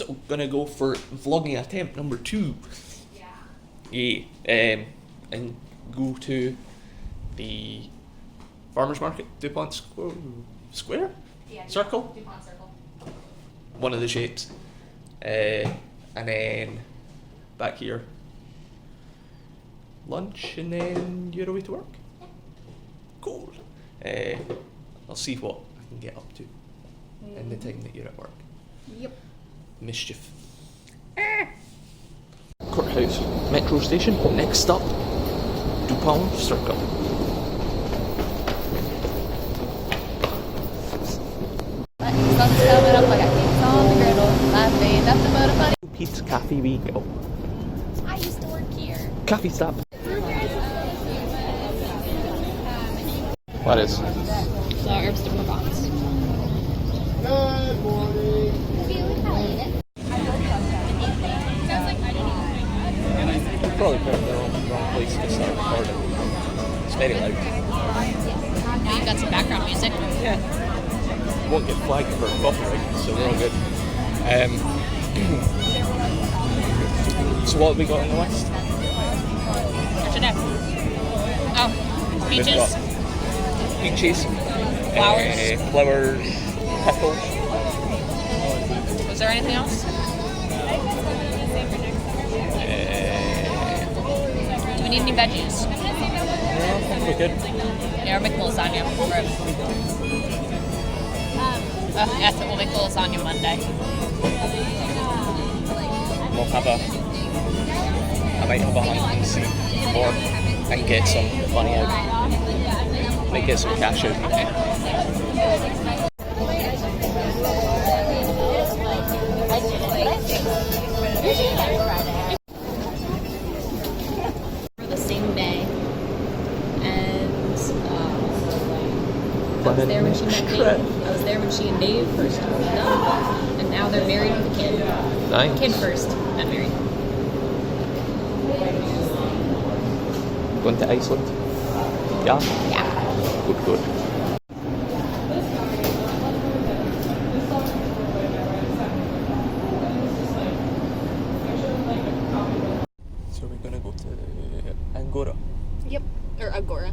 So gonna go for vlogging attempt number 2. Yeah. And go to the farmers market, Dupont Square? Yeah, Circle? Dupont Circle. One of the shapes. And then back here. Lunch and then you're away to work? Yeah. Cool. I'll see what I can get up to in the time that you're at work. Yep. Mischief. Courthouse metro station. Next stop, Dupont Circle. Sun's coming up like a king's on the griddle. Laughing, nothing but a funny. Pete's Cafe we go. I used to work here. Cafe stop. What is? So herbs de Provence. Good morning. Probably put the wrong place to start recording. It's very loud. Now you've got some background music. Yeah. Won't get flagged for copyright, so we're all good. So what have we got on the list? For today. Oh, We've peaches. got peaches, Flowers. flowers, pickles. Was there anything else? Do we need any veggies? No, I think we're good. Yeah, we'll make lasagna. Yes, we'll make lasagna Monday. We'll have I might have a hunt and see, or I can get some money out. Might get some cash out. For the same day, and I was there when she met Dave. I was there when she and Dave first hooked up, and now they're married with a kid. Nice. Kid first, not married. Going to Iceland? Yeah? Yeah. Good, good. So we're gonna go to Agora. Yep. Or Agora.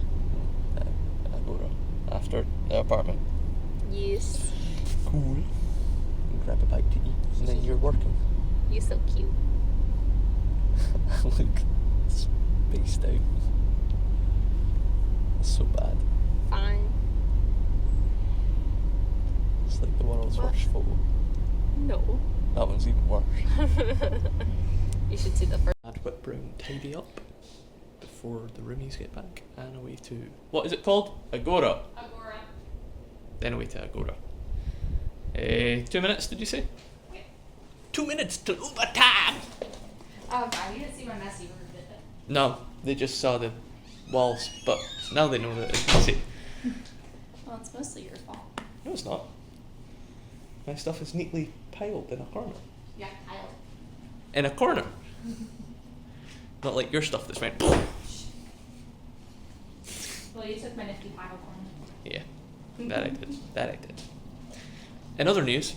Agora. After the apartment. Yes. Cool. And grab a bite to eat. And then you're working. You're so cute. Look. Spaced out. That's so bad. Fine. It's like the world's What? worst photo. No. That one's even worse. You should see the first. Add whip brown, tidy up before the roomies get back, and away to, what is it called? Agora. Agora. Then away to Agora. 2 minutes, did you say? Yeah. 2 minutes to overtime! Oh god, you didn't see my messy room, did it? No, they just saw the walls, but now they know that it's messy. Well, it's mostly your fault. No, it's not. My stuff is neatly piled in a corner. Yeah, Kyle. In a corner! Not like your stuff that's went. Well, you took my nifty pile corner. Yeah, that I did. That I did. In other news,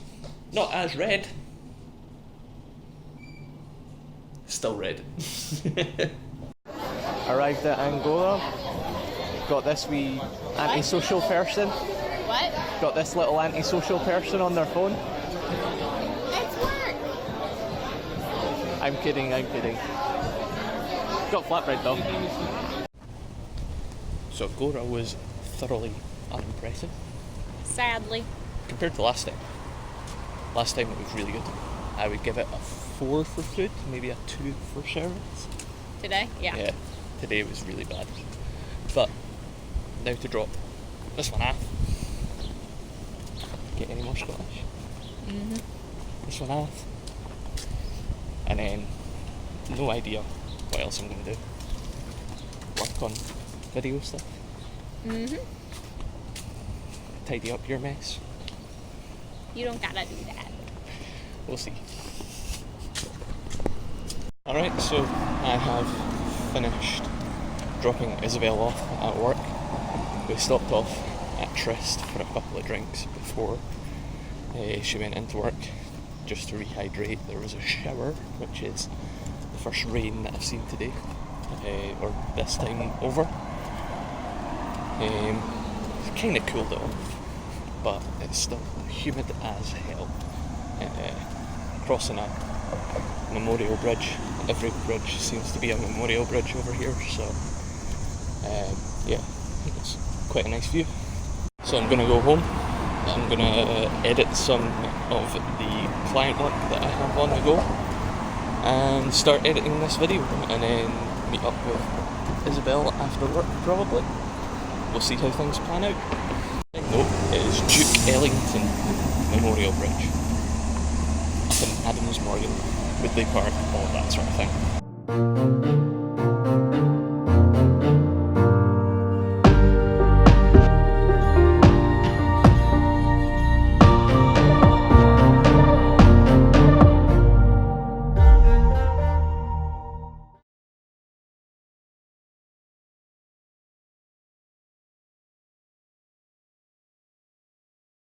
not as red. Still red. Arrived at Agora. Got this wee antisocial person. What? Got this little antisocial person on their phone. It's work! I'm kidding, I'm kidding. Got flatbread though. So Agora was thoroughly unimpressive. Sadly. Compared to last time. Last time it was really good. I would give it a 4 for food, maybe a 2 for service. Today? Yeah. Yeah, today was really bad. But now to drop this one off. Get any more Scottish? Mm-hmm. This one off. And then no idea what else I'm going to do. Work on video stuff. Mm-hmm. Tidy up your mess. You don't gotta do that. We'll see. Alright, so I have finished dropping Isabel off at work. We stopped off at Tryst for a couple of drinks before she went into work. just to rehydrate. There was a shower, which is the first rain that I've seen today, or this time over. It's kind of cooled off, but it's still humid as hell. Crossing a memorial bridge. Every bridge seems to be a memorial bridge over here, so yeah, it's quite a nice view. So I'm gonna go home. I'm gonna edit some of the client work that I have on the go and start editing this video, and then meet up with Isabel after work probably. We'll see how things pan out. No, it is Duke Ellington Memorial Bridge up in Adams Morgan, Woodley Park, all that sort of thing.